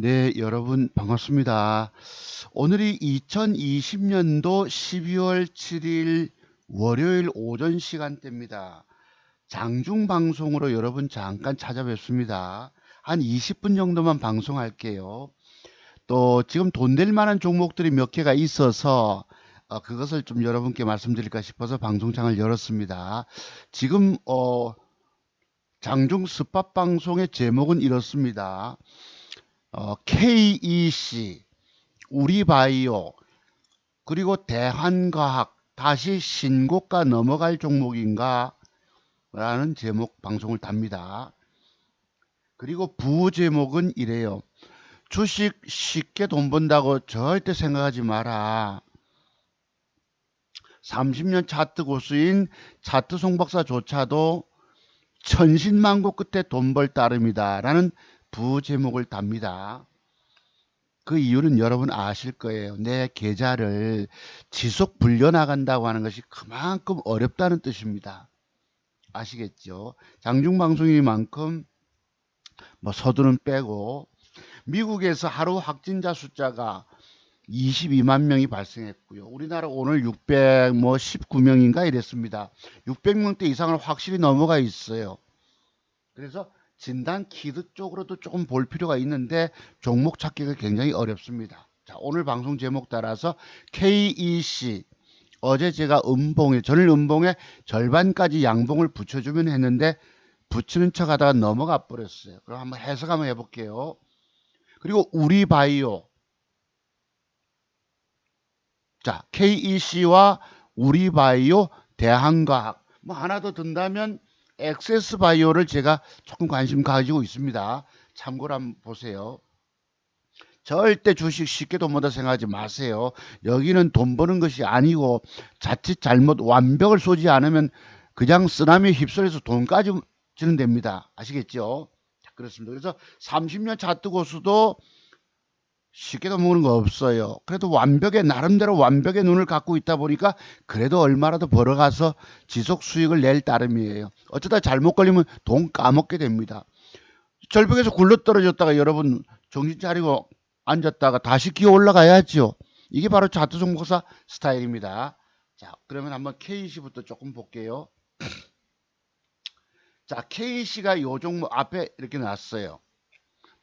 네, 여러분 반갑습니다. 오늘이 2020년도 12월 7일 월요일 오전 시간대입니다. 장중 방송으로 여러분 잠깐 찾아뵙습니다. 한 20분 정도만 방송할게요. 또 지금 돈 될 만한 종목들이 몇 개가 있어서 그것을 좀 여러분께 말씀드릴까 싶어서 방송창을 열었습니다. 지금 장중 스팟 방송의 제목은 이렇습니다. KEC, 우리바이오, 그리고 대한과학, 다시 신고가 넘어갈 종목인가? 라는 제목 방송을 답니다. 그리고 부제목은 이래요. 주식 쉽게 돈 번다고 절대 생각하지 마라. 30년 차트 고수인 차트 송박사조차도 천신만고 끝에 돈 벌 따름이다. 라는 부제목을 답니다. 그 이유는 여러분 아실 거예요. 내 계좌를 지속 불려나간다고 하는 것이 그만큼 어렵다는 뜻입니다. 아시겠죠? 장중방송이만큼 서두는 빼고 미국에서 하루 확진자 숫자가 22만 명이 발생했고요. 우리나라 오늘 619명인가 이랬습니다. 600명대 이상을 확실히 넘어가 있어요. 그래서 진단 키드 쪽으로도 조금 볼 필요가 있는데 종목 찾기가 굉장히 어렵습니다. 자, 오늘 방송 제목 따라서 KEC, 어제 제가 전일 음봉에 절반까지 양봉을 붙여주면 했는데 붙이는 척 하다가 넘어가 버렸어요. 그럼 한번 해석 한번 해볼게요. 그리고 우리바이오, 자, KEC와 우리바이오, 대한과학, 하나 더 든다면 엑세스바이오를 제가 조금 관심 가지고 있습니다. 참고로 한번 보세요. 절대 주식 쉽게 돈 번다 생각하지 마세요. 여기는 돈 버는 것이 아니고 자칫 잘못 완벽을 쏘지 않으면 그냥 쓰나미에 휩쓸려서 돈까지 지는 됩니다. 아시겠죠? 그렇습니다. 그래서 30년 차트 고수도 쉽게 돈 버는 거 없어요. 그래도 나름대로 완벽의 눈을 갖고 있다 보니까 그래도 얼마라도 벌어가서 지속 수익을 낼 따름이에요. 어쩌다 잘못 걸리면 돈 까먹게 됩니다. 절벽에서 굴러떨어졌다가 여러분 정신 차리고 앉았다가 다시 기어 올라가야죠. 이게 바로 차트 종목사 스타일입니다. 자, 그러면 한번 KC부터 조금 볼게요. 자, KC가 요 종목 앞에 이렇게 놨어요.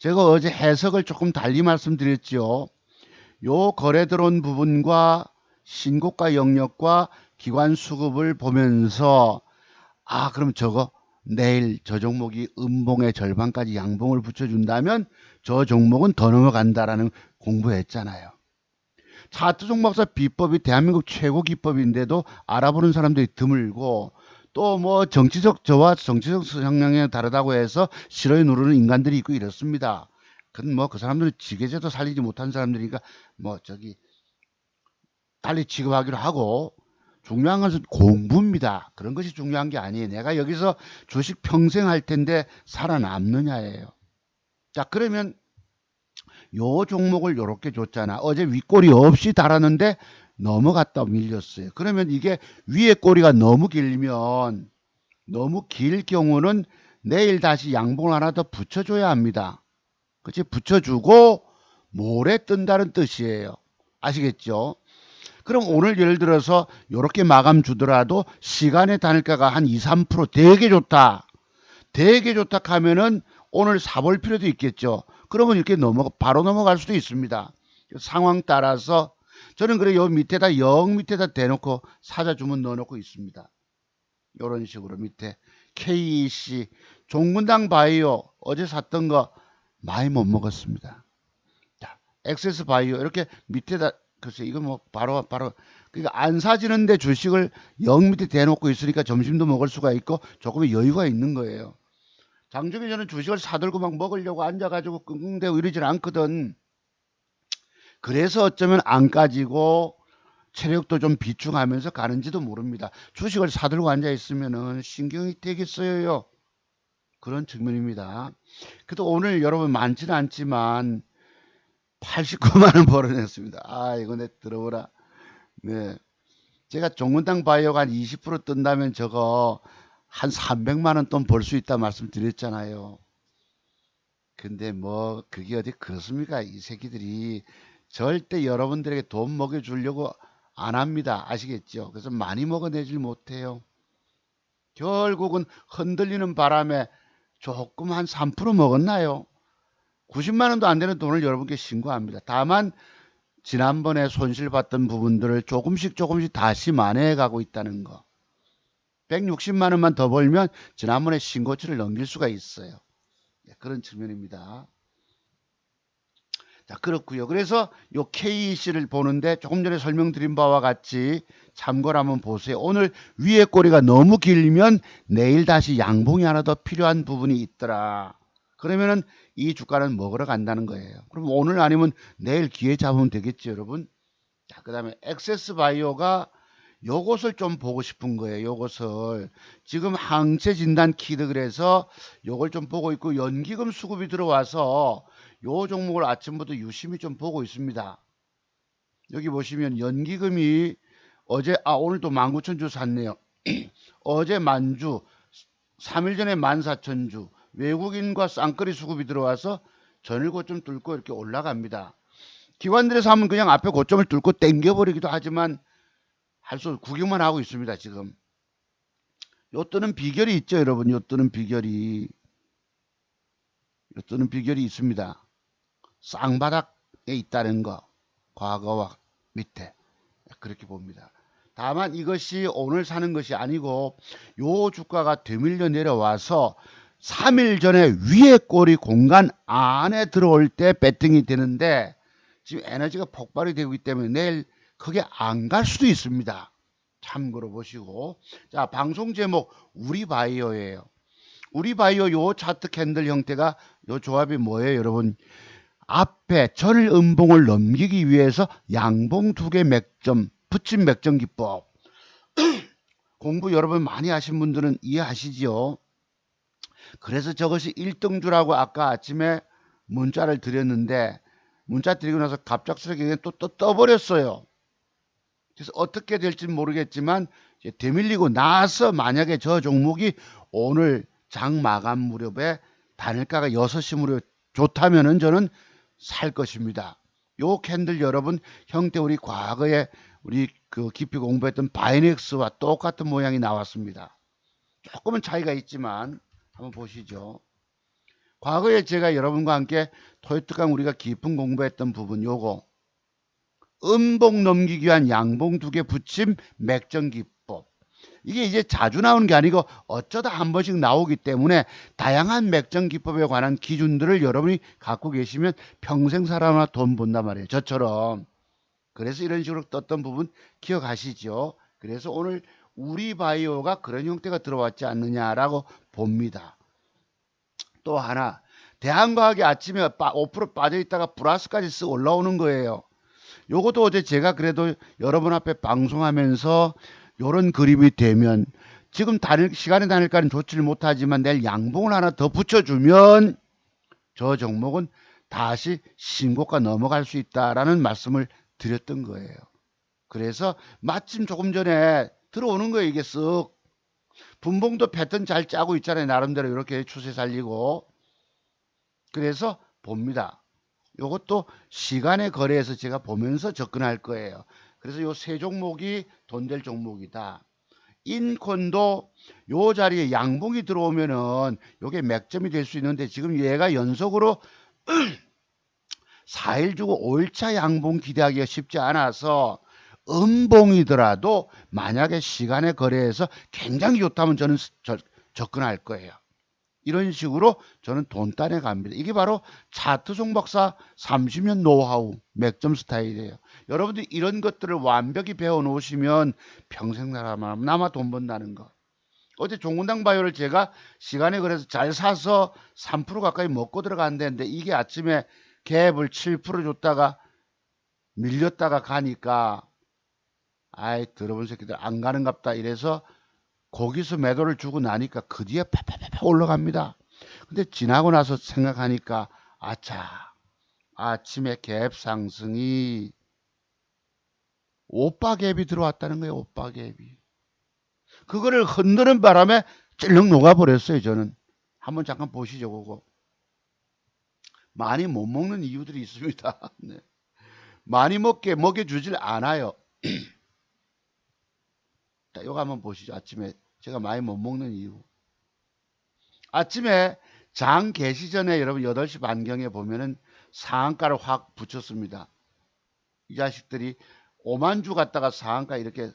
제가 어제 해석을 조금 달리 말씀드렸죠. 요 거래 들어온 부분과 신고가 영역과 기관 수급을 보면서 그럼 내일 저 종목이 음봉의 절반까지 양봉을 붙여준다면 저 종목은 더 넘어간다라는 공부했잖아요. 차트 종목사 비법이 대한민국 최고 기법인데도 알아보는 사람들이 드물고 또 저와 정치적 성향이 다르다고 해서 싫어요 누르는 인간들이 있고 이렇습니다. 그건 그 사람들은 지게제도 살리지 못한 사람들이니까 달리 취급하기로 하고 중요한 것은 공부입니다. 그런 것이 중요한 게 아니에요. 내가 여기서 주식 평생 할 텐데 살아남느냐예요. 자, 그러면 요 종목을 요렇게 줬잖아. 어제 윗꼬리 없이 달았는데 넘어갔다 밀렸어요. 그러면 이게 위에 꼬리가 너무 길 경우는 내일 다시 양봉을 하나 더 붙여줘야 합니다. 그치? 붙여주고 모레 뜬다는 뜻이에요. 아시겠죠? 그럼 오늘 예를 들어서 이렇게 마감 주더라도 시간의 단일가가 한 2, 3% 되게 좋다. 되게 좋다 하면은 오늘 사볼 필요도 있겠죠. 그러면 이렇게 바로 넘어갈 수도 있습니다. 상황 따라서 저는 그래 요 밑에다 밑에다 대놓고 사자 주문 넣어놓고 있습니다. 이런 식으로 밑에 KEC 종근당 바이오 어제 샀던 거 많이 못 먹었습니다. 자, 엑세스 바이오 이렇게 밑에다 글쎄 이거 바로 그러니까 안 사지는데 주식을 영 밑에 대놓고 있으니까 점심도 먹을 수가 있고 조금의 여유가 있는 거예요. 장중에 저는 주식을 사들고 막 먹으려고 앉아가지고 끙끙대고 이러질 않거든. 그래서 어쩌면 안 까지고 체력도 좀 비축하면서 가는지도 모릅니다. 주식을 사들고 앉아 있으면은 신경이 되게 쓰여요. 그런 측면입니다. 그래도 오늘 여러분 많지는 않지만 89만 원 벌어냈습니다. 이거 내 들어보라. 네. 제가 종근당 바이오가 한 20% 뜬다면 저거 한 300만 원 돈 벌 수 있다 말씀드렸잖아요. 근데 뭐 그게 어디 그렇습니까? 이 새끼들이 절대 여러분들에게 돈 먹여주려고 안 합니다. 아시겠죠? 그래서 많이 먹어내질 못해요. 결국은 흔들리는 바람에 조금 한 3% 먹었나요? 90만 원도 안 되는 돈을 여러분께 신고합니다. 다만 지난번에 손실봤던 부분들을 조금씩 다시 만회해 가고 있다는 거. 160만 원만 더 벌면 지난번에 신고치를 넘길 수가 있어요. 그런 측면입니다. 자, 그렇고요. 그래서 요 KEC를 보는데 조금 전에 설명드린 바와 같이 참고를 한번 보세요. 오늘 위에 꼬리가 너무 길면 내일 다시 양봉이 하나 더 필요한 부분이 있더라. 그러면은 이 주가는 먹으러 간다는 거예요. 그럼 오늘 아니면 내일 기회 잡으면 되겠죠, 여러분. 자, 그 다음에 액세스 바이오가 요것을 좀 보고 싶은 거예요. 요것을 지금 항체 진단 키드, 그래서 요걸 좀 보고 있고, 연기금 수급이 들어와서 요 종목을 아침부터 유심히 좀 보고 있습니다. 여기 보시면 연기금이 어제 오늘도 19,000주 샀네요. 어제 만주, 3일 전에 14,000주, 외국인과 쌍끌이 수급이 들어와서 전일 고점 뚫고 이렇게 올라갑니다. 기관들에서 하면 그냥 앞에 고점을 뚫고 땡겨버리기도 하지만 할 수 구경만 하고 있습니다. 지금 요 뜨는 비결이 있죠, 여러분. 요 뜨는 비결이 있습니다. 쌍바닥에 있다는 거, 과거와 밑에, 그렇게 봅니다. 다만 이것이 오늘 사는 것이 아니고 요 주가가 되밀려 내려와서 3일 전에 위에 꼬리 공간 안에 들어올 때 배팅이 되는데, 지금 에너지가 폭발이 되고 있기 때문에 내일 크게 안 갈 수도 있습니다. 참고로 보시고. 자, 방송 제목 우리바이오예요. 우리바이오 요 차트 캔들 형태가, 요 조합이 뭐예요, 여러분? 앞에 전일 음봉을 넘기기 위해서 양봉 2개 맥점, 붙임 맥점 기법. 공부 여러분 많이 하신 분들은 이해하시지요? 그래서 저것이 1등주라고 아까 아침에 문자를 드렸는데, 문자 드리고 나서 갑작스럽게 또 떠버렸어요. 그래서 어떻게 될지 모르겠지만 이제 되밀리고 나서 만약에 저 종목이 오늘 장 마감 무렵에 단일가가 6시 무렵 좋다면은 저는 살 것입니다. 요 캔들 여러분 형태 우리 과거에 우리 그 깊이 공부했던 바이넥스와 똑같은 모양이 나왔습니다. 조금은 차이가 있지만 한번 보시죠. 과거에 제가 여러분과 함께 토요특강 우리가 깊은 공부했던 부분, 요거 음봉 넘기기 위한 양봉 2개 붙임 맥점 기법, 이게 이제 자주 나오는 게 아니고 어쩌다 한 번씩 나오기 때문에 다양한 맥점 기법에 관한 기준들을 여러분이 갖고 계시면 평생 살아나 돈 번단 말이에요. 저처럼. 그래서 이런 식으로 떴던 부분 기억하시죠? 그래서 오늘 우리바이오가 그런 형태가 들어왔지 않느냐라고 봅니다. 또 하나, 대한과학이 아침에 5% 빠져있다가 플러스까지 쓱 올라오는 거예요. 요것도 어제 제가 그래도 여러분 앞에 방송하면서 요런 그림이 되면, 지금 시간의 단일가는 좋지를 못하지만 내일 양봉을 하나 더 붙여주면 저 종목은 다시 신고가 넘어갈 수 있다라는 말씀을 드렸던 거예요. 그래서 마침 조금 전에 들어오는 거예요. 이게 쓱 분봉도 패턴 잘 짜고 있잖아요. 나름대로 이렇게 추세 살리고. 그래서 봅니다. 요것도 시간의 거래에서 제가 보면서 접근할 거예요. 그래서 요 세 종목이 돈 될 종목이다. 인콘도 요 자리에 양봉이 들어오면은 요게 맥점이 될 수 있는데, 지금 얘가 연속으로 4일 주고 5일차 양봉 기대하기가 쉽지 않아서 음봉이더라도 만약에 시간의 거래에서 굉장히 좋다면 저는 접근할 거예요. 이런 식으로 저는 돈 따내 갑니다. 이게 바로 차트 송박사 30년 노하우 맥점 스타일이에요. 여러분들이 이런 것들을 완벽히 배워 놓으시면 평생 남아 돈 번다는 거. 어제 종군당 바이오를 제가 시간에 그래서 잘 사서 3% 가까이 먹고 들어갔는데, 이게 아침에 갭을 7% 줬다가 밀렸다가 가니까 아이 더러운 새끼들 안 가는갑다 이래서 거기서 매도를 주고 나니까 그 뒤에 팍팍팍 올라갑니다. 근데 지나고 나서 생각하니까 아차, 아침에 갭 상승이 오빠 갭이 들어왔다는 거예요. 오빠 갭이. 그거를 흔드는 바람에 찔렁 녹아버렸어요. 저는. 한번 잠깐 보시죠. 그거. 많이 못 먹는 이유들이 있습니다. 네. 많이 먹여주질 않아요. 자, 이거 한번 보시죠. 아침에 제가 많이 못 먹는 이유. 아침에 장 개시 전에 여러분 8시 반경에 보면은 상한가를 확 붙였습니다. 이 자식들이 오만주 갔다가 상한가 이렇게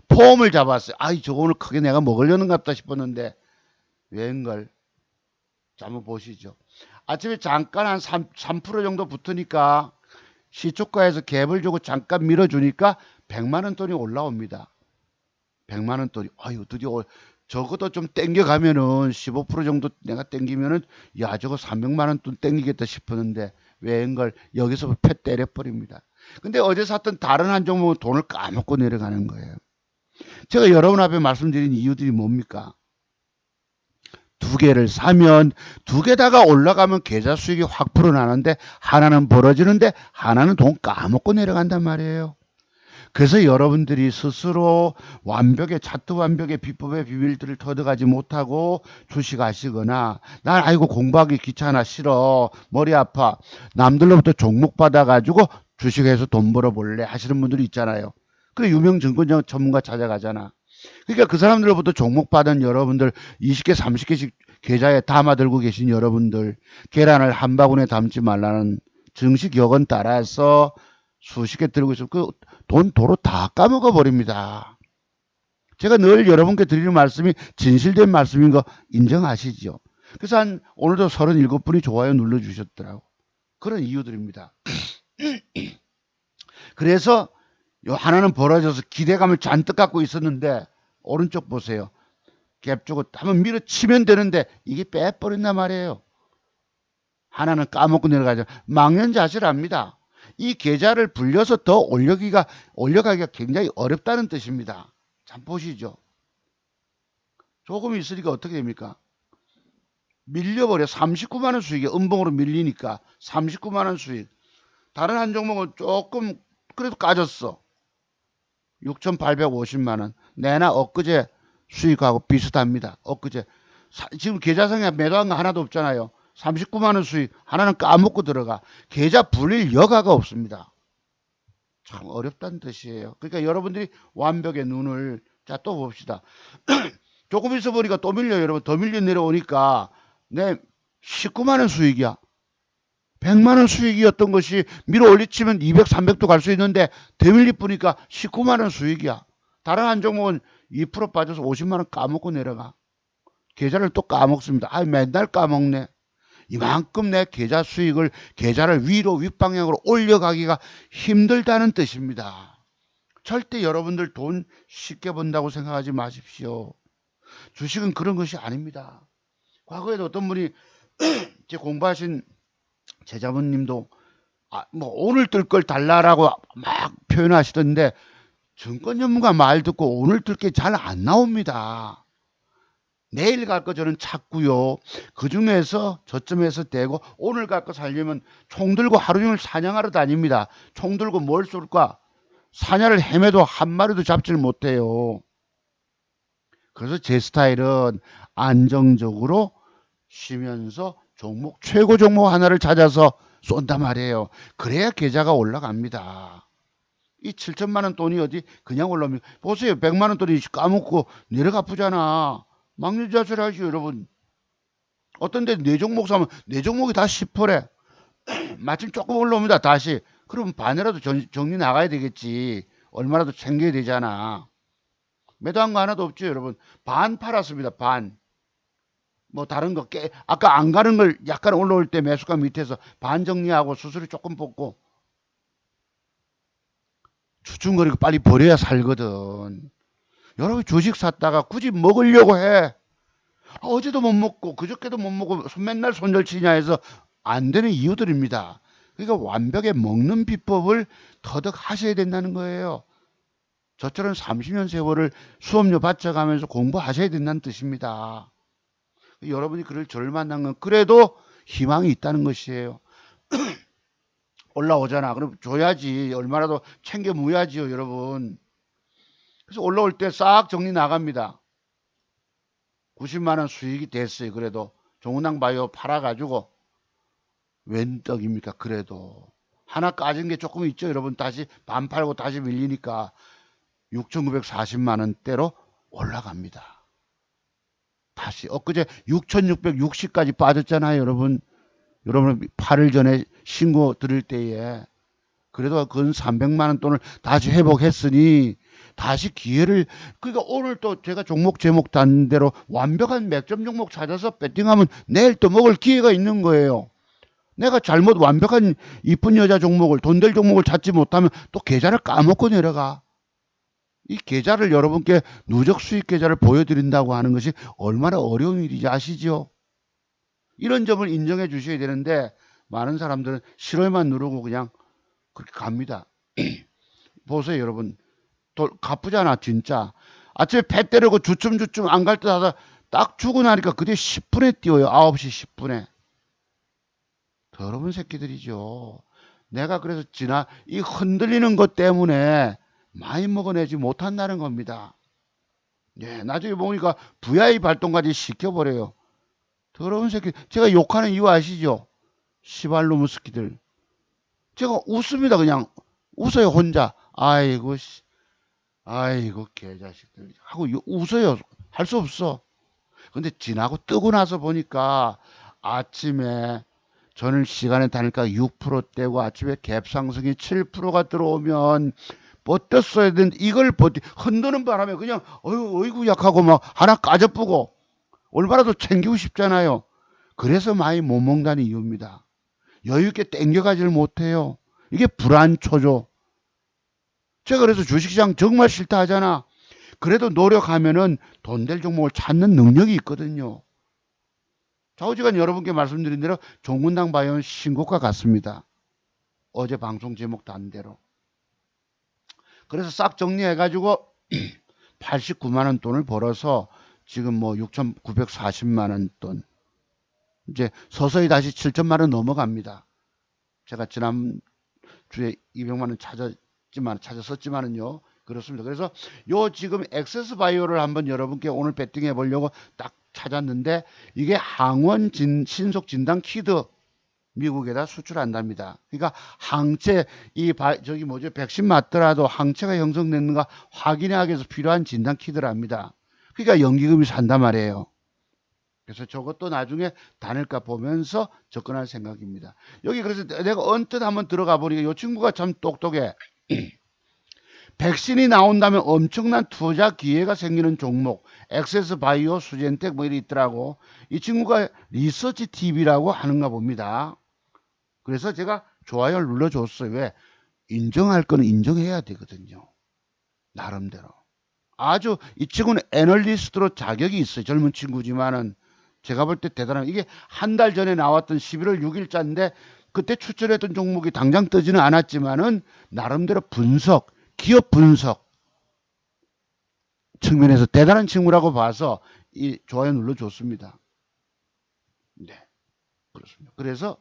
폼을 잡았어요. 아이 저거 오늘 크게 내가 먹으려는 것 같다 싶었는데 웬걸. 자, 한번 보시죠. 아침에 잠깐 한 3% 정도 붙으니까 시초가에서 갭을 주고 잠깐 밀어주니까 100만원 돈이 올라옵니다. 100만원 돈이 아유 드디어 적어도 좀 땡겨가면은 15% 정도 내가 땡기면은 야 저거 300만원 돈 땡기겠다 싶었는데 웬걸 여기서 패 때려버립니다. 근데 어제 샀던 다른 한 종목은 돈을 까먹고 내려가는 거예요. 제가 여러분 앞에 말씀드린 이유들이 뭡니까? 두 개를 사면 두 개 다가 올라가면 계좌 수익이 확 불어나는데 하나는 벌어지는데 하나는 돈 까먹고 내려간단 말이에요. 그래서 여러분들이 스스로 차트 완벽의 비법의 비밀들을 터득하지 못하고 주식하시거나 난 아이고 공부하기 귀찮아 싫어 머리 아파 남들로부터 종목 받아가지고 주식해서 돈 벌어볼래 하시는 분들이 있잖아요. 그 유명 증권 전문가 찾아가잖아. 그러니까 그 사람들로부터 종목 받은 여러분들 20개 30개씩 계좌에 담아들고 계신 여러분들 계란을 한 바구니에 담지 말라는 정식 여건 따라서 수십 개 들고 있으면 그 돈 도로 다 까먹어 버립니다. 제가 늘 여러분께 드리는 말씀이 진실된 말씀인 거 인정하시죠? 그래서 오늘도 37분이 좋아요 눌러주셨더라고. 그런 이유들입니다. 그래서 하나는 벌어져서 기대감을 잔뜩 갖고 있었는데 오른쪽 보세요. 갭 주고 한번 밀어치면 되는데 이게 빼버린단 말이에요. 하나는 까먹고 내려가죠. 망연자실합니다. 이 계좌를 불려서 더 올려가기가 굉장히 어렵다는 뜻입니다. 참 보시죠. 조금 있으니까 어떻게 됩니까? 밀려버려. 39만원 수익이 음봉으로 밀리니까 39만원 수익. 다른 한 종목은 조금 그래도 까졌어. 6,850만원. 내나 엊그제 수익하고 비슷합니다. 엊그제. 지금 계좌상에 매도한 거 하나도 없잖아요. 39만원 수익. 하나는 까먹고 들어가. 계좌 불릴 여가가 없습니다. 참 어렵다는 뜻이에요. 그러니까 여러분들이 완벽의 눈을 자 또 봅시다. 조금 있어 보니까 또 밀려 여러분. 더 밀려 내려오니까 내 19만원 수익이야. 100만원 수익이었던 것이 밀어 올리치면 200, 300도 갈 수 있는데 더 밀리 뿌니까 19만원 수익이야. 다른 한 종목은 2% 빠져서 50만원 까먹고 내려가. 계좌를 또 까먹습니다. 아 맨날 까먹네. 이만큼 내 계좌 수익을 계좌를 위로 윗방향으로 올려가기가 힘들다는 뜻입니다. 절대 여러분들 돈 쉽게 번다고 생각하지 마십시오. 주식은 그런 것이 아닙니다. 과거에도 어떤 분이 제 공부하신 제자분님도 뭐 오늘 뜰 걸 달라라고 막 표현하시던데 증권 전문가 말 듣고 오늘 뜰 게 잘 안 나옵니다. 내일 갈 거 저는 찾고요. 그 중에서 저점에서 대고 오늘 갈 거 살려면 총 들고 하루 종일 사냥하러 다닙니다. 총 들고 뭘 쏠까? 사냥을 헤매도 한 마리도 잡지를 못해요. 그래서 제 스타일은 안정적으로 쉬면서 최고 종목 하나를 찾아서 쏜단 말이에요. 그래야 계좌가 올라갑니다. 이 7천만 원 돈이 어디 그냥 올라옵니까? 보세요. 100만 원 돈이 까먹고 내려가 쁘잖아. 막류자출 하시오 여러분. 어떤 데 네 종목 사면 네 종목이 다 10%래. 마침 조금 올라옵니다. 다시. 그럼 반이라도 정리 나가야 되겠지. 얼마라도 챙겨야 되잖아. 매도한 거 하나도 없죠 여러분. 반 팔았습니다. 반. 뭐 다른 거 아까 안 가는 걸 약간 올라올 때 매수가 밑에서 반 정리하고 수수료 조금 뽑고 추춤거리고 빨리 버려야 살거든. 여러분 주식 샀다가 굳이 먹으려고 해. 어제도 못 먹고 그저께도 못 먹고 맨날 손절치냐 해서 안 되는 이유들입니다. 그러니까 완벽에 먹는 비법을 터득하셔야 된다는 거예요. 저처럼 30년 세월을 수업료 바쳐가면서 공부하셔야 된다는 뜻입니다. 여러분이 저를 만난 건 그래도 희망이 있다는 것이에요. 올라오잖아. 그럼 줘야지. 얼마라도 챙겨 무야지요, 여러분. 그래서 올라올 때 싹 정리 나갑니다. 90만 원 수익이 됐어요. 그래도 종은당 바이오 팔아가지고 웬 떡입니까? 그래도 하나 까진 게 조금 있죠. 여러분 다시 반 팔고 다시 밀리니까 6,940만 원대로 올라갑니다. 다시 엊그제 6,660까지 빠졌잖아요. 여러분 8일 전에 신고 드릴 때에 그래도 근 300만 원 돈을 다시 회복했으니 다시 기회를 그러니까 오늘 또 제가 종목 제목 단 대로 완벽한 맥점 종목 찾아서 배팅하면 내일 또 먹을 기회가 있는 거예요. 내가 잘못 완벽한 이쁜 여자 종목을 돈 될 종목을 찾지 못하면 또 계좌를 까먹고 내려가. 이 계좌를 여러분께 누적 수익 계좌를 보여드린다고 하는 것이 얼마나 어려운 일인지 아시죠? 이런 점을 인정해 주셔야 되는데 많은 사람들은 싫어요만 누르고 그냥 그렇게 갑니다. 보세요 여러분. 가쁘잖아 진짜. 아침에 배 때리고 주춤주춤 안 갈 듯 하다 딱 주고 나니까 그게 10분에 띄워요. 9시 10분에. 더러운 새끼들이죠. 내가 그래서 이 흔들리는 것 때문에 많이 먹어내지 못한다는 겁니다. 예, 나중에 보니까 VI 발동까지 시켜버려요. 더러운 새끼. 제가 욕하는 이유 아시죠? 시발로무 스키들. 제가 웃습니다. 그냥 웃어요 혼자. 아이고 개자식들 하고 웃어요. 할 수 없어. 근데 지나고 뜨고 나서 보니까 아침에 저는 시간에 다니까 6%대고 아침에 갭 상승이 7%가 들어오면 버텼어야 되는데 이걸 흔드는 바람에 그냥 어이구 약하고 막 하나 까져쁘고 얼마나 더 챙기고 싶잖아요. 그래서 많이 못 먹는다는 이유입니다. 여유있게 땡겨가지를 못해요. 이게 불안초죠. 제가 그래서 주식시장 정말 싫다 하잖아. 그래도 노력하면은 돈 될 종목을 찾는 능력이 있거든요. 좌우지간 여러분께 말씀드린 대로 종군당 바이오는 신고가 같습니다. 어제 방송 제목 단대로. 그래서 싹 정리해가지고 89만 원 돈을 벌어서 지금 뭐 6,940만 원 돈. 이제 서서히 다시 7천만 원 넘어갑니다. 제가 지난주에 200만 원 찾았었지만은요. 그렇습니다. 그래서 요 지금 엑세스 바이오를 한번 여러분께 오늘 배팅해 보려고 딱 찾았는데 이게 항원 신속 진단 키트 미국에다 수출한답니다. 그러니까 항체 백신 맞더라도 항체가 형성됐는가 확인하기 위해서 필요한 진단 키트랍니다. 그러니까 연기금이 산단 말이에요. 그래서 저것도 나중에 다닐까 보면서 접근할 생각입니다. 여기 그래서 내가 언뜻 한번 들어가 보니까 이 친구가 참 똑똑해. 백신이 나온다면 엄청난 투자 기회가 생기는 종목 엑세스 바이오 수젠텍 뭐 이리 있더라고. 이 친구가 리서치 TV라고 하는가 봅니다. 그래서 제가 좋아요를 눌러줬어요. 왜? 인정할 거는 인정해야 되거든요. 나름대로. 아주 이 친구는 애널리스트로 자격이 있어요. 젊은 친구지만은 제가 볼 때 대단한 이게 한 달 전에 나왔던 11월 6일자인데 그때 추천했던 종목이 당장 뜨지는 않았지만은 나름대로 기업 분석 측면에서 대단한 친구라고 봐서 이 좋아요 눌러줬습니다. 네, 그렇습니다. 그래서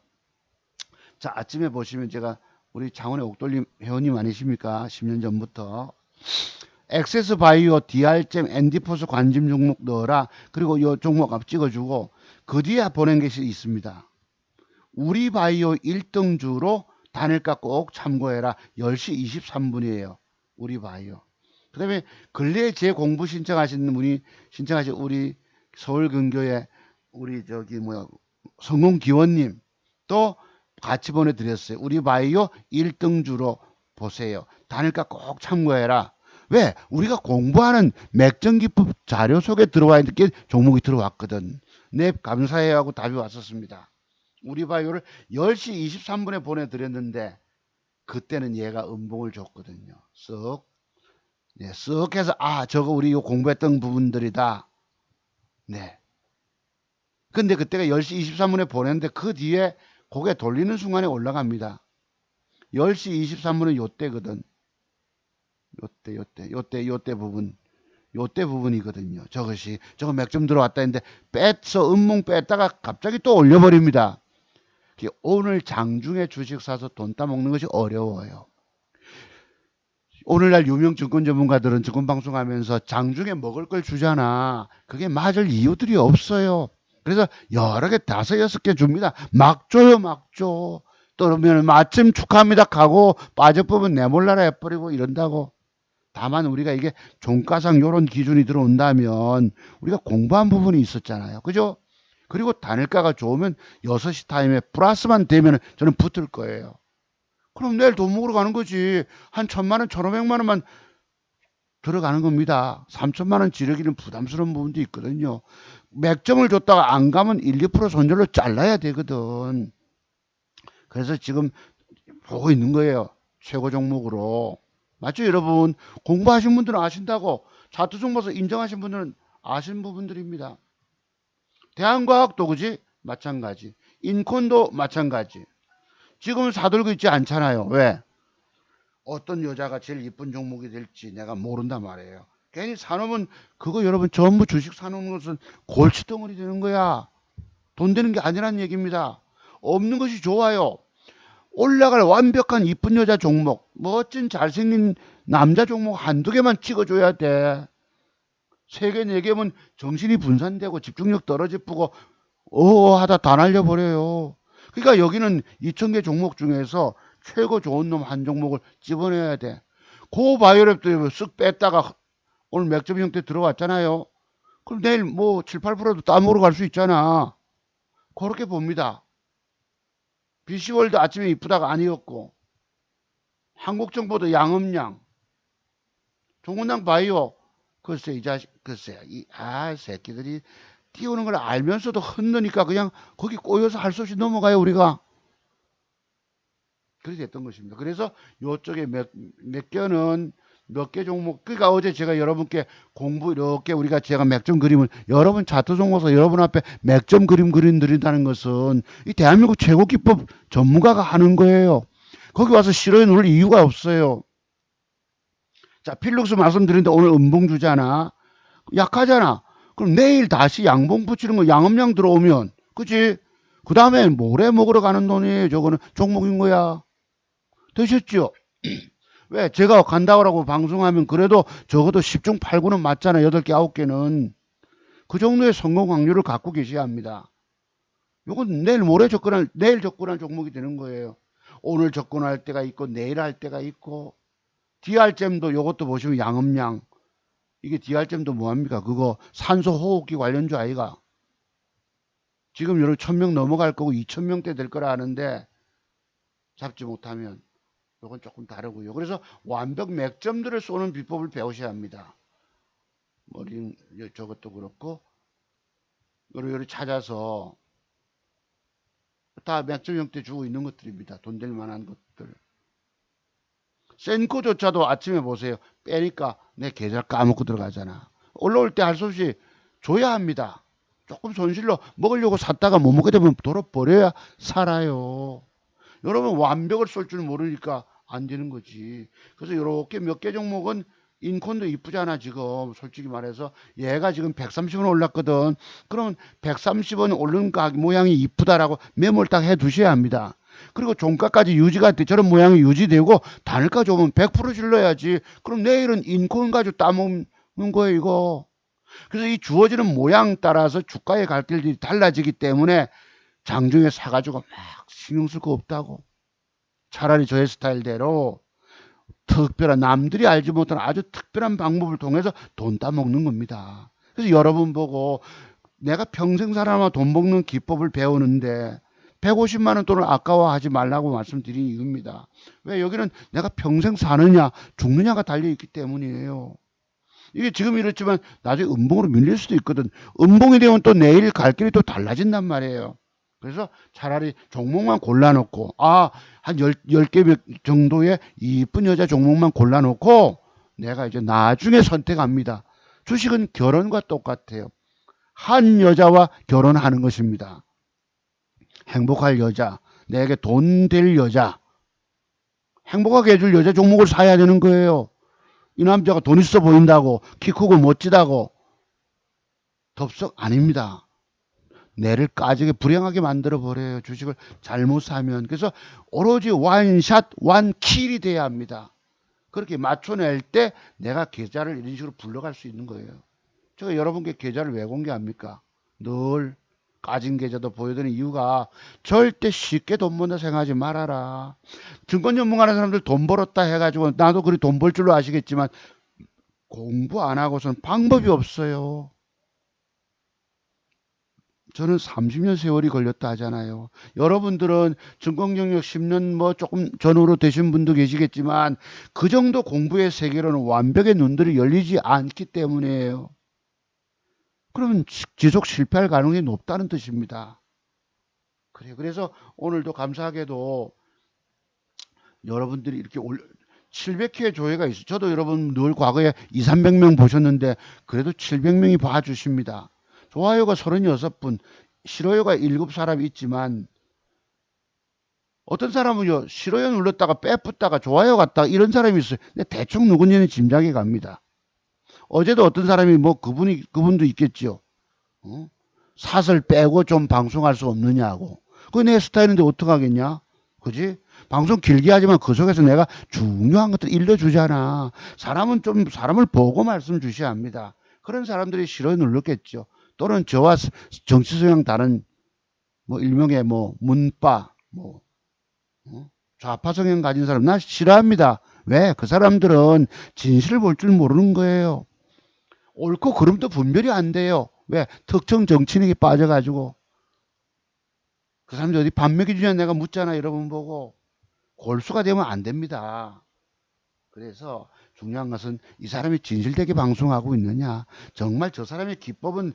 자 아침에 보시면 제가 우리 장원의 옥돌림 회원님 아니십니까? 10년 전부터 엑세스 바이오 DR잼 엔디포스 관심 종목 넣어라. 그리고 이 종목 앞 찍어주고 그 뒤에 보낸 것이 있습니다. 우리 바이오 1등주로 단일가 꼭 참고해라. 10시 23분이에요. 우리 바이오. 그 다음에 근래에 제 공부 신청하신 분이 신청하신 우리 서울근교의 우리 성공기원님 또 같이 보내드렸어요. 우리 바이오 1등주로 보세요. 단일가 꼭 참고해라. 왜? 우리가 공부하는 맥정기법 자료 속에 들어와 있는 게 종목이 들어왔거든. 네, 감사해요 하고 답이 왔었습니다. 우리 바이오를 10시 23분에 보내드렸는데 그때는 얘가 음봉을 줬거든요. 쓱 해서 저거 우리 공부했던 부분들이다. 네. 근데 그때가 10시 23분에 보냈는데 그 뒤에 고개 돌리는 순간에 올라갑니다. 10시 23분은 요때거든. 요때 부분이거든요. 저거 맥점 들어왔다 했는데 음봉 뺐다가 갑자기 또 올려버립니다. 오늘 장중에 주식 사서 돈 따먹는 것이 어려워요. 오늘날 유명 증권 전문가들은 증권 방송하면서 장중에 먹을 걸 주잖아. 그게 맞을 이유들이 없어요. 그래서 여러 개, 5, 6개 줍니다. 막 줘요, 막 줘. 떨어면 마침 축하합니다 하고 빠져보면 내몰라라 해버리고 이런다고. 다만 우리가 이게 종가상 요런 기준이 들어온다면 우리가 공부한 부분이 있었잖아요. 그죠? 그리고 단일가가 좋으면 6시 타임에 플러스만 되면 저는 붙을 거예요. 그럼 내일 돈 먹으러 가는 거지. 한 1,000만 원, 1,500만 원만 들어가는 겁니다. 3천만 원 지르기는 부담스러운 부분도 있거든요. 맥점을 줬다가 안 가면 1, 2% 손절로 잘라야 되거든. 그래서 지금 보고 있는 거예요. 최고 종목으로. 맞죠, 여러분? 공부하신 분들은 아신다고. 차트 종목에서 인정하신 분들은 아신 부분들입니다. 대한과학도 그지? 마찬가지. 인콘도 마찬가지. 지금은 사들고 있지 않잖아요. 왜? 어떤 여자가 제일 이쁜 종목이 될지 내가 모른단 말이에요. 괜히 사놓으면 그거 여러분 전부 주식 사놓는 것은 골칫덩어리 되는 거야. 돈 되는 게 아니란 얘기입니다. 없는 것이 좋아요. 올라갈 완벽한 이쁜 여자 종목, 멋진 잘생긴 남자 종목 한두 개만 찍어줘야 돼. 3개, 4개면 정신이 분산되고 집중력 떨어지고 하다 다 날려버려요. 그러니까 여기는 2,000개 종목 중에서 최고 좋은 놈 한 종목을 집어내야 돼. 고바이오랩도 쓱 뺐다가 오늘 맥점 형태 들어왔잖아요. 그럼 내일 뭐 7, 8%도 따먹으러 갈 수 있잖아. 그렇게 봅니다. BC월드 아침에 이쁘다가 아니었고, 한국정보도 양음양, 종근당 바이오, 글쎄 이 자식, 글쎄 새끼들이 띄우는 걸 알면서도 흔드니까 그냥 거기 꼬여서 할 수 없이 넘어가요 우리가. 그렇게 됐던 것입니다. 그래서 요쪽에 몇 개는 몇 개 종목, 그러니까 어제 제가 여러분께 공부 이렇게 우리가 제가 맥점 그림을 여러분 차트 종목에서 여러분 앞에 맥점 그림 드린다는 것은 이 대한민국 최고 기법 전문가가 하는 거예요. 거기 와서 싫어해 놓을 이유가 없어요. 자, 필룩스 말씀드렸는데 오늘 음봉 주잖아. 약하잖아. 그럼 내일 다시 양봉 붙이는 거 양음양 들어오면, 그치? 그 다음에 모레 먹으러 가는 돈이 저거는 종목인 거야. 되셨죠? 왜? 제가 간다고 방송하면 그래도 적어도 10중 8구는 맞잖아. 8개, 9개는. 그 정도의 성공 확률을 갖고 계셔야 합니다. 이건 내일 접근할 종목이 되는 거예요. 오늘 접근할 때가 있고, 내일 할 때가 있고, DR잼도 요것도 보시면 양음양. 이게 DR잼도 뭐합니까? 그거 산소 호흡기 관련주 아이가. 지금 여러 1,000명 넘어갈 거고 2,000명대 될 거라 하는데 잡지 못하면 이건 조금 다르고요. 그래서 완벽 맥점들을 쏘는 비법을 배우셔야 합니다. 머리 저것도 그렇고 요리 찾아서 다 맥점 형태 주고 있는 것들입니다. 돈 될 만한 것들. 센코조차도 아침에 보세요. 빼니까 내 계좌 까먹고 들어가잖아. 올라올 때 할 수 없이 줘야 합니다. 조금 손실로 먹으려고 샀다가 못 먹게 되면 돌아버려야 살아요. 여러분 완벽을 쏠 줄 모르니까 안 되는 거지. 그래서 이렇게 몇 개 종목은 인콘도 이쁘잖아 지금 솔직히 말해서 얘가 지금 130원 올랐거든. 그럼 130원 오른 각 모양이 이쁘다라고 메모를 딱 해 두셔야 합니다. 그리고 종가까지 유지가 돼 저런 모양이 유지되고 단일가 좋으면 100% 질러야지. 그럼 내일은 인콘 가지고 따먹는 거예요 이거. 그래서 이 주어지는 모양 따라서 주가의 갈 길이 달라지기 때문에 장중에 사가지고 막 신경 쓸 거 없다고. 차라리 저의 스타일대로 특별한 남들이 알지 못하는 아주 특별한 방법을 통해서 돈 따먹는 겁니다. 그래서 여러분 보고 내가 평생 살아남아 돈 먹는 기법을 배우는데 150만 원 돈을 아까워하지 말라고 말씀드린 이유입니다. 왜? 여기는 내가 평생 사느냐 죽느냐가 달려있기 때문이에요. 이게 지금 이렇지만 나중에 음봉으로 밀릴 수도 있거든. 음봉이 되면 또 내일 갈 길이 또 달라진단 말이에요. 그래서 차라리 종목만 골라놓고 한 10개 정도의 이쁜 여자 종목만 골라놓고 내가 이제 나중에 선택합니다. 주식은 결혼과 똑같아요. 한 여자와 결혼하는 것입니다. 행복할 여자, 내게 돈 될 여자, 행복하게 해줄 여자 종목을 사야 되는 거예요. 이 남자가 돈 있어 보인다고, 키 크고 멋지다고 덥석 아닙니다. 뇌를 까지게 불행하게 만들어 버려요. 주식을 잘못 사면. 그래서 오로지 원샷 원킬이 돼야 합니다. 그렇게 맞춰낼 때 내가 계좌를 이런 식으로 불러갈 수 있는 거예요. 제가 여러분께 계좌를 왜 공개합니까? 늘 까진 계좌도 보여드리는 이유가 절대 쉽게 돈 번다 생각하지 말아라. 증권 전문가라는 사람들 돈 벌었다 해가지고 나도 그리 돈 벌 줄로 아시겠지만 공부 안 하고서는 방법이 없어요. 저는 30년 세월이 걸렸다 하잖아요. 여러분들은 증권 경력 10년 뭐 조금 전후로 되신 분도 계시겠지만 그 정도 공부의 세계로는 완벽의 눈들이 열리지 않기 때문이에요. 그러면 지속 실패할 가능성이 높다는 뜻입니다. 그래요. 그래서 오늘도 감사하게도 여러분들이 이렇게 700회 조회가 있어요. 저도 여러분 늘 과거에 2, 300명 보셨는데 그래도 700명이 봐주십니다. 좋아요가 36분, 싫어요가 7사람이 있지만 어떤 사람은요, 싫어요 눌렀다가 빼붙다가 좋아요 갔다가 이런 사람이 있어요. 근데 대충 누군지는 짐작이 갑니다. 어제도 어떤 사람이 뭐 그분도 있겠지요. 어? 사설 빼고 좀 방송할 수 없느냐고. 그게 내 스타일인데 어떡하겠냐? 그지? 방송 길게 하지만 그 속에서 내가 중요한 것들 일러주잖아. 사람은 좀 사람을 보고 말씀 주셔야 합니다. 그런 사람들이 싫어 눌렀겠죠. 또는 저와 정치 성향 다른 뭐 일명의 뭐 문파 뭐 좌파 성향 가진 사람 나 싫어합니다. 왜? 그 사람들은 진실을 볼 줄 모르는 거예요. 옳고 그름도 분별이 안 돼요. 왜? 특정 정치인에게 빠져가지고 그 사람들 어디 밥 먹여주냐 내가 묻잖아 여러분 보고 골수가 되면 안 됩니다. 그래서 중요한 것은 이 사람이 진실되게 방송하고 있느냐 정말 저 사람의 기법은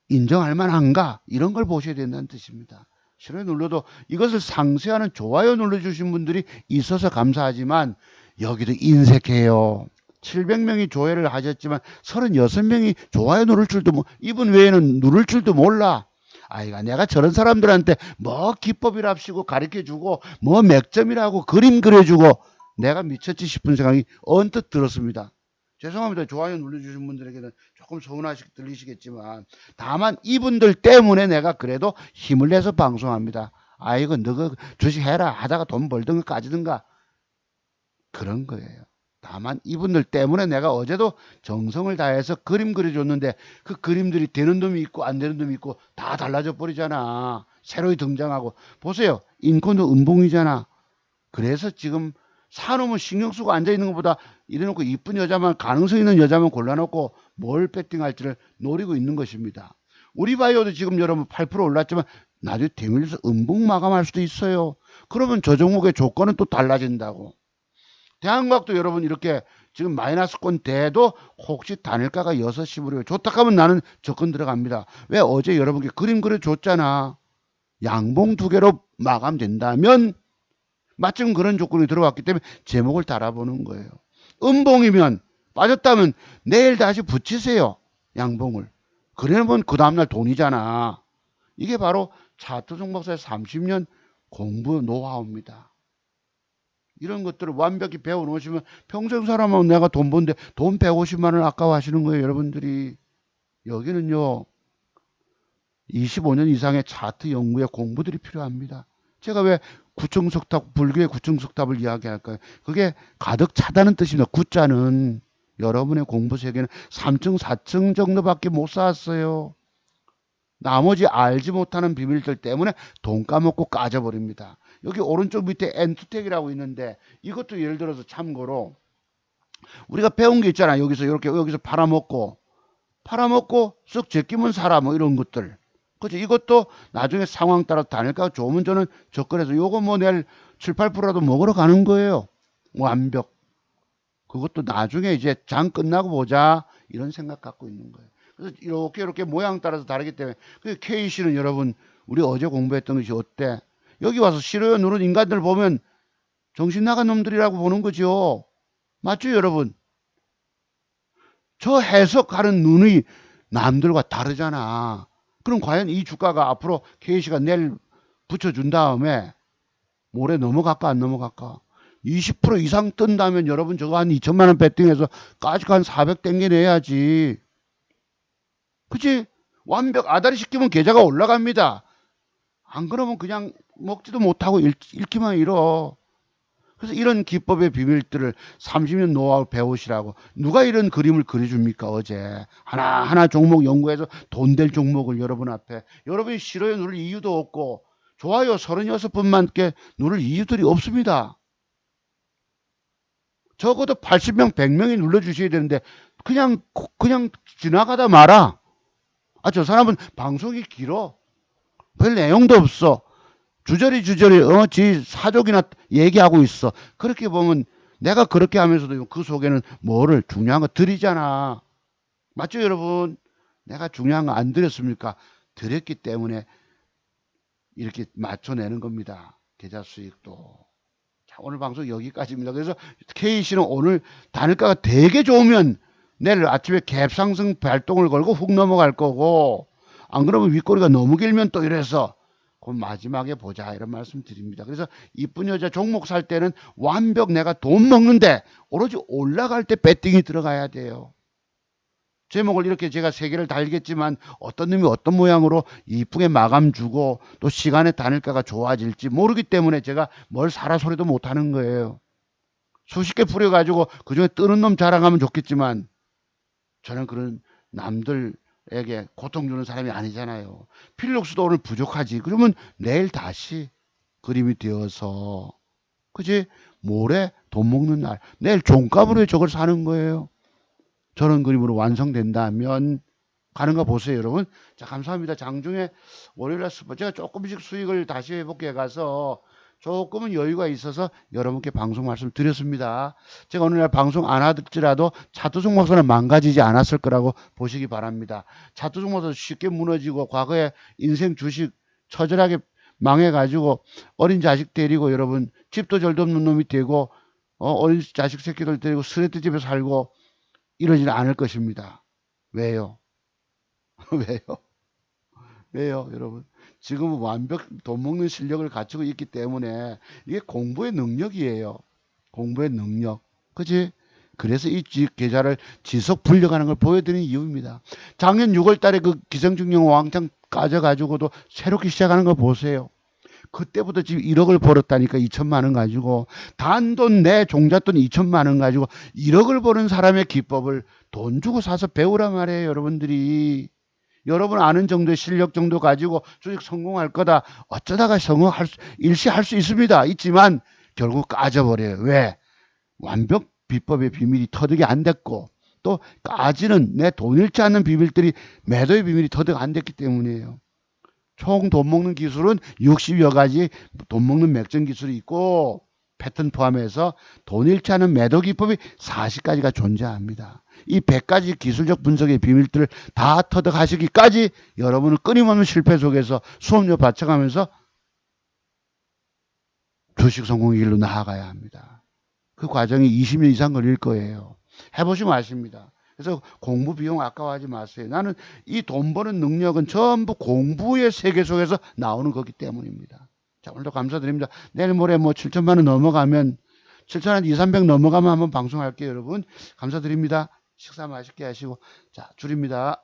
인정할 만한가 이런 걸 보셔야 된다는 뜻입니다. 싫어요 눌러도 이것을 상쇄하는 좋아요 눌러주신 분들이 있어서 감사하지만 여기도 인색해요. 700명이 조회를 하셨지만 36명이 좋아요 누를 줄도 이분 외에는 누를 줄도 몰라. 아이가 내가 저런 사람들한테 뭐 기법이랍시고 가르쳐주고 뭐 맥점이라고 그림 그려주고 내가 미쳤지 싶은 생각이 언뜻 들었습니다. 죄송합니다. 좋아요 눌러주신 분들에게는 조금 서운하시 들리시겠지만 다만 이분들 때문에 내가 그래도 힘을 내서 방송합니다. 아이고 너가 주식해라 하다가 돈 벌든가 까지든가 그런 거예요. 다만 이분들 때문에 내가 어제도 정성을 다해서 그림 그려줬는데 그 그림들이 되는 놈이 있고 안 되는 놈이 있고 다 달라져 버리잖아. 새로이 등장하고 보세요. 인권도 은봉이잖아. 그래서 지금 사놓으면 신경 쓰고 앉아있는 것보다 이래놓고 이쁜 여자만 가능성 있는 여자만 골라놓고 뭘 배팅할지를 노리고 있는 것입니다. 우리 바이오도 지금 여러분 8% 올랐지만 나중에 대밀려서 음봉 마감할 수도 있어요. 그러면 저 종목의 조건은 또 달라진다고. 대한과학도 여러분 이렇게 지금 마이너스권 돼도 혹시 단일가가 6시불이에요. 좋다 하면 나는 접근 들어갑니다. 왜 어제 여러분께 그림 그려줬잖아. 양봉 2개로 마감된다면 마침 그런 조건이 들어왔기 때문에 제목을 달아보는 거예요. 음봉이면 빠졌다면 내일 다시 붙이세요. 양봉을. 그러면 그 다음날 돈이잖아. 이게 바로 차트 종목사의 30년 공부 노하우입니다. 이런 것들을 완벽히 배워놓으시면 평생 살아면 내가 돈 버는데 돈 150만 원 아까워하시는 거예요. 여러분들이. 여기는요. 25년 이상의 차트 연구에 공부들이 필요합니다. 제가 왜 구층석탑, 불교의 구층석탑을 이야기할까요? 그게 가득 차다는 뜻입니다. 구자는 여러분의 공부 세계는 3층, 4층 정도밖에 못 쌓았어요. 나머지 알지 못하는 비밀들 때문에 돈 까먹고 까져버립니다. 여기 오른쪽 밑에 엔투텍이라고 있는데 이것도 예를 들어서 참고로 우리가 배운 게 있잖아. 여기서 이렇게 여기서 팔아먹고 쓱 제끼면 사라 뭐 이런 것들. 그죠? 이것도 나중에 상황 따라 단일가가 좋으면 저는 접근해서 요거 뭐 내일 7, 8%라도 먹으러 가는 거예요. 완벽. 그것도 나중에 이제 장 끝나고 보자 이런 생각 갖고 있는 거예요. 그래서 이렇게 모양 따라서 다르기 때문에 그 K씨는 여러분 우리 어제 공부했던 것이 어때? 여기 와서 싫어요 누른 인간들 보면 정신 나간 놈들이라고 보는 거죠. 맞죠 여러분? 저 해석하는 눈이 남들과 다르잖아. 그럼 과연 이 주가가 앞으로 K씨가 내일 붙여준 다음에 모레 넘어갈까 안 넘어갈까? 20% 이상 뜬다면 여러분 저거 한 2천만 원 배팅해서 까지가 한 400 땡겨내야지. 그치? 완벽 아다리 시키면 계좌가 올라갑니다. 안 그러면 그냥 먹지도 못하고 읽기만 잃어. 그래서 이런 기법의 비밀들을 30년 노하우 배우시라고 누가 이런 그림을 그려줍니까? 어제 하나하나 종목 연구해서 돈 될 종목을 여러분 앞에 여러분이 싫어요 누를 이유도 없고 좋아요 36분만께 누를 이유들이 없습니다. 적어도 80명 100명이 눌러주셔야 되는데 그냥 지나가다 말아. 아 저 사람은 방송이 길어. 별 내용도 없어. 주저리 지 사족이나 얘기하고 있어. 그렇게 보면 내가 그렇게 하면서도 그 속에는 뭐를 중요한 거 드리잖아. 맞죠 여러분? 내가 중요한 거 안 드렸습니까? 드렸기 때문에 이렇게 맞춰내는 겁니다. 계좌 수익도. 자, 오늘 방송 여기까지입니다. 그래서 K씨는 오늘 단일가가 되게 좋으면 내일 아침에 갭상승 발동을 걸고 훅 넘어갈 거고 안 그러면 윗꼬리가 너무 길면 또 이래서 그 마지막에 보자 이런 말씀 드립니다. 그래서 이쁜 여자 종목 살 때는 완벽 내가 돈 먹는데 오로지 올라갈 때 배팅이 들어가야 돼요. 제목을 이렇게 제가 세 개를 달겠지만 어떤 놈이 어떤 모양으로 이쁘게 마감 주고 또 시간의 단일가가 좋아질지 모르기 때문에 제가 뭘 사라 소리도 못하는 거예요. 수십 개 뿌려가지고 그중에 뜨는 놈 자랑하면 좋겠지만 저는 그런 남들에게 고통 주는 사람이 아니잖아요. 필록스도 오늘 부족하지. 그러면 내일 다시 그림이 되어서 그지 모레 돈 먹는 날 내일 종값으로 저걸 사는 거예요. 저런 그림으로 완성된다면 가는 거 보세요 여러분. 자 감사합니다. 장중에 월요일날 제가 조금씩 수익을 다시 회복해 가서 조금은 여유가 있어서 여러분께 방송 말씀 드렸습니다. 제가 오늘날 방송 안 하더라도 차트 종목선은 망가지지 않았을 거라고 보시기 바랍니다. 차트 종목선 쉽게 무너지고 과거에 인생 주식 처절하게 망해가지고 어린 자식 데리고 여러분 집도 절도 없는 놈이 되고 어린 자식 새끼들 데리고 스레트 집에 살고 이러지는 않을 것입니다. 왜요? 왜요? 왜요, 여러분? 지금은 완벽 돈 먹는 실력을 갖추고 있기 때문에 이게 공부의 능력이에요. 공부의 능력. 그치? 그래서 이 계좌를 지속 불려가는 걸 보여드리는 이유입니다. 작년 6월 달에 그 기생충령 왕창 까져가지고도 새롭게 시작하는 거 보세요. 그때부터 지금 1억을 벌었다니까 2천만 원 가지고 단돈 내 종잣돈 2천만 원 가지고 1억을 버는 사람의 기법을 돈 주고 사서 배우란 말이에요 여러분들이. 여러분 아는 정도의 실력 정도 가지고 주식 성공할 거다. 어쩌다가 일시할 수 있습니다. 있지만 결국 까져버려요. 왜? 완벽 비법의 비밀이 터득이 안 됐고 또 까지는 내 돈 잃지 않는 비밀들이 매도의 비밀이 터득 안 됐기 때문이에요. 총 돈 먹는 기술은 60여 가지 돈 먹는 맥점 기술이 있고 패턴 포함해서 돈 잃지 않은 매도 기법이 40가지가 존재합니다. 이 100가지 기술적 분석의 비밀들을 다 터득하시기까지 여러분은 끊임없는 실패 속에서 수업료 바쳐가면서 주식 성공의 길로 나아가야 합니다. 그 과정이 20년 이상 걸릴 거예요. 해보시면 아십니다. 그래서 공부 비용 아까워하지 마세요. 나는 이 돈 버는 능력은 전부 공부의 세계 속에서 나오는 거기 때문입니다. 자, 오늘도 감사드립니다. 내일 모레 뭐 7천만 원 넘어가면 7천 2, 300 넘어가면 한번 방송할게요, 여러분. 감사드립니다. 식사 맛있게 하시고 자, 줄입니다.